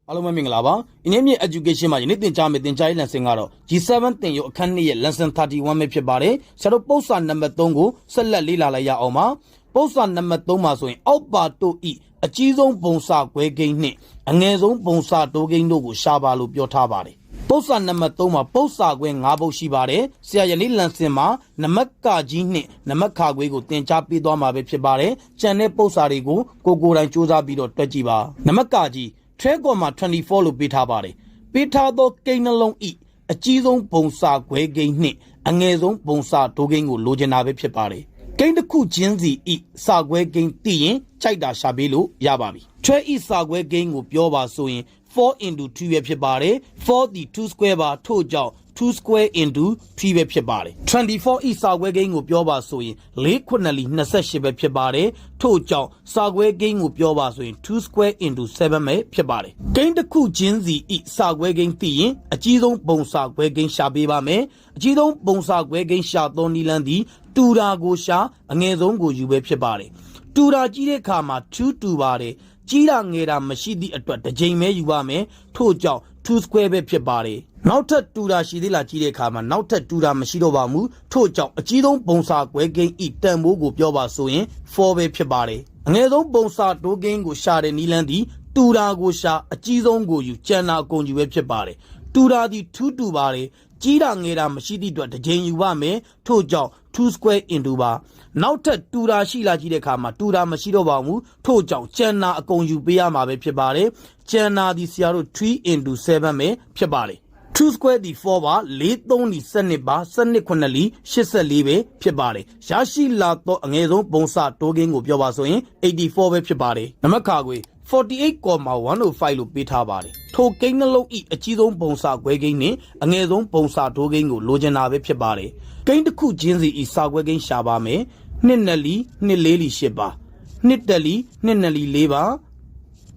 အားလုံးပဲမင်္ဂလာပါ။ Ingyin education မှာယနေ့သင်ကြားမယ့်သင်ကြားရေး lesson ကတော့ G7 သင်ရိုးအခန်း2ရဲ့ lesson-31 ပဲဖြစ်ပါတယ်။ဆရာတို့ပုဒ်စာနံပါတ်3ကိုဆက်လက်လေ့လာလိုက်ရအောင်ပါ။ပုဒ်စာနံပါတ်3မှာဆိုရင်အောက်ပါတို့ဤအကြီးဆုံးပုံစာခွဲကိန်းနှင့်အငယ်ဆုံးပုံစာတိုးကိန်းတို့ကိုရှာပါလို့ပြောထားပါတယ်။ပုဒ်စာနံပါတ်3မှာပုဒ်စာခွဲ5ပုဒ်ရှိပါတယ်။ဆရာယနေ့ lesson မှာနမကကြီးနှင့်နမခခွဲကိုသင်ကြားပေးသွားမှာပဲဖြစ်ပါတယ်။ကျန်တဲ့ပုဒ်စာတွေကိုကိုယ်တိုင်စူးစမ်းပြီးတော့တွက်ကြည့်ပါ။နမကကြီး24လို့ပေးထားပါတယ်။ပေးထားသောကိန်းနှလုံးဤအကြီးဆုံးပုံစာခွဲကိန်းနှင့်အငယ်ဆုံးပုံစာတိုးကိန်းကိုလိုချင်တာပဲဖြစ်ပါတယ်။ကိန်းတစ်ခုချင်းစီဤစာခွဲကိန်းသိရင်ကြိုက်တာရှာပေးလို့ရပါပြီ။ထွဲဤစာခွဲကိန်းကိုပြောပါဆိုရင်4 into 2ပဲဖြစ်ပါတယ်။4ဒီ2 square ပါထို့ကြောင့်2 square into 3ပဲဖြစ်ပါတယ်24ဤစာခွဲကိန်းကိုပြောပါဆိုရင်4ခုနှစ်လီ28ပဲဖြစ်ပါတယ်ထို့ကြောင့်စာခွဲကိန်းကိုပြောပါဆိုရင်2 square into 7ပဲဖြစ်ပါတယ်ကိန်းတစ်ခုချင်းစီဤစာခွဲကိန်းသိရင်အကြီးဆုံးပုံစာခွဲကိန်းရှာပေးပါမယ်အကြီးဆုံးပုံစာခွဲကိန်းရှာသောနည်းလမ်းသည်တူတာကိုရှာအငယ်ဆုံးကိုယူပဲဖြစ်ပါတယ်တူတာကြီးတဲ့အခါမှာ2တူပါတယ်ကြီးတာငယ်တာမရှိသည့်အတွက်တစ်ချိန်ပဲယူပါမယ်ထို့ကြောင့်2 square ပဲဖြစ်ပါတယ်နောက်ထပ်တူတာရှိသေးလားကြီးတဲ့အခါမှာနောက်ထပ်တူတာမရှိတော့ပါဘူးထို့ကြောင့်အကြီးဆုံးပုံစာခွဲကိန်းဤတန်ဖိုးကိုပြောပါဆိုရင်4ပဲဖြစ်ပါတယ်အငယ်ဆုံးပုံစာတိုးကိန်းကိုရှာတဲ့နည်းလမ်းသည်တူတာကိုရှာအကြီးဆုံးကိုယူကျန်တာအကုန်ယူပဲဖြစ်ပါတယ်တူတာသည်2တူပါတယ်ကြီးတာငယ်တာမရှိသည့်အတွက်တစ်ချိန်ယူပါမယ်ထို့ကြောင့်2 square into ပါနောက်ထပ်တူတာရှိလာကြည့်တဲ့အခါမှာတူတာမရှိတော့ပါဘူးထို့ကြောင့်ကျန်တာအကုန်ယူပေးရမှာပဲဖြစ်ပါတယ်ကျန်တာဒီဆရာတို့3 into 7ပဲဖြစ်ပါတယ်2 square ဒီ4ပါ4 3ဒီ12ပါ12ခုနှစ်လီ84ပဲဖြစ်ပါတယ်ရရှိလာတော့အငယ်ဆုံးပုံစတိုးကင်းကိုပြောပါဆိုရင်84ပဲဖြစ်ပါတယ်နံပါတ်ခါခွေ48.105လို့ပေးထားပါတယ်ထိုကိန်းနှလုံးဤအကြီးဆုံးပုံစာခွဲကိန်းနဲ့အငယ်ဆုံးပုံစာတိုးကိန်းကိုလိုချင်တာပဲဖြစ်ပါတယ်ကိန်းတစ်ခုချင်းစီဤစာခွဲကိန်းရှာပါမယ်2နှစ်လီ2 4လီ8ပါ2တက်လီ2နှစ်လီ4ပါ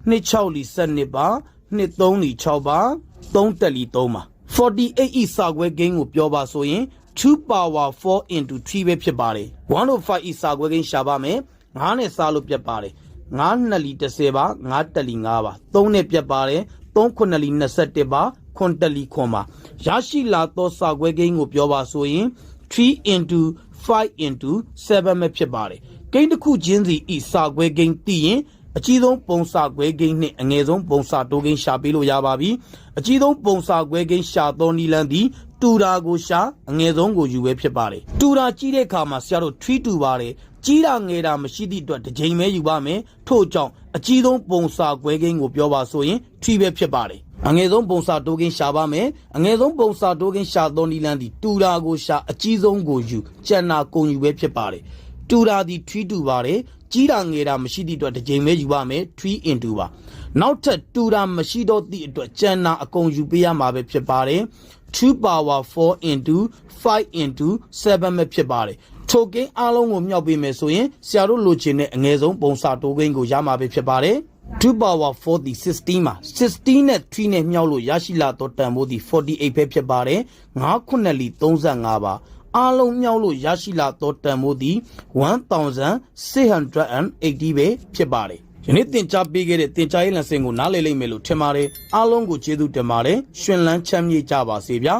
2 6လီ12ပါ2 3လီ6ပါ3တက်လီ3ပါ48ဤစာခွဲကိန်းကိုပြောပါဆိုရင်2 power 4 into 3ပဲဖြစ်ပါတယ်105ဤစာခွဲကိန်းရှာပါမယ်9နဲ့စားလို့ပြတ်ပါတယ်9နှစ်လီ10ပါ9တက်လီ5ပါ3နဲ့ပြတ်ပါတယ်3ခုနှစ်လီ21ပါ9တက်လီ9ပါရရှိလာသောစာခွဲကိန်းကိုပြောပါဆိုရင်3 into 5 into 7ပဲဖြစ်ပါတယ်ကိန်းတစ်ခုချင်းစီဤစာခွဲကိန်းသိရင်အကြီးဆုံးပုံစာခွဲကိန်းနှင့်အငယ်ဆုံးပုံစာတိုးကိန်းရှာပေးလို့ရပါပြီအကြီးဆုံးပုံစာခွဲကိန်းရှာသောနည်းလမ်းသည်တူတာကိုရှာအငယ်ဆုံးကိုယူပဲဖြစ်ပါတယ်တူတာကြီးတဲ့အခါမှာဆရာတို့3တူပါတယ်ကြီးတာငယ်တာမရှိသည့်အတွက်တစ်ချိန်ပဲယူပါမယ်ထို့ကြောင့်အကြီးဆုံးပုံစာခွဲကိန်းကိုပြောပါဆိုရင်3ပဲဖြစ်ပါတယ်အငယ်ဆုံးပုံစာတိုးကိန်းရှာပါမယ်အငယ်ဆုံးပုံစာတိုးကိန်းရှာသောနည်းလမ်းသည်တူတာကိုရှာအကြီးဆုံးကိုယူကျန်တာကုန်ယူပဲဖြစ်ပါတယ်တူတာသည်3တူပါတယ်ကြီးတာငယ်တာမရှိသည့်အတွက်တစ်ချိန်ပဲယူပါမယ်3 into ပါနောက်ထပ်တူတာမရှိတော့သည့်အတွက်ကျန်တာအကုန်ယူပေးရမှာပဲဖြစ်ပါတယ်2 power 4 into 5 into 7ပဲဖြစ်ပါတယ်ထိုကိန်းအားလုံးကိုမြောက်ပေးမယ်ဆိုရင်ဆရာတို့လိုချင်တဲ့အငယ်ဆုံးပုံစာတိုးကိန်းကိုရမှာပဲဖြစ်ပါတယ်2 power 4ဒီ16ပါ16နဲ့3နဲ့မြောက်လို့ရရှိလာတော့တန်ဖိုးဒီ48ပဲဖြစ်ပါတယ်9ခုနှစ်လီ35ပါအားလုံးမြောက်လို့ရရှိလာတော့တန်ဖိုးဒီ1680ပဲဖြစ်ပါတယ်ယနေ့သင်ကြားပေးခဲ့တဲ့သင်ကြားရေး lesson ကိုနားလည်လိမ့်မယ်လို့ထင်ပါတယ်အားလုံးကိုကျေးဇူးတင်ပါတယ်ရှင်လန်းချမ်းမြေ့ကြပါစေဗျာ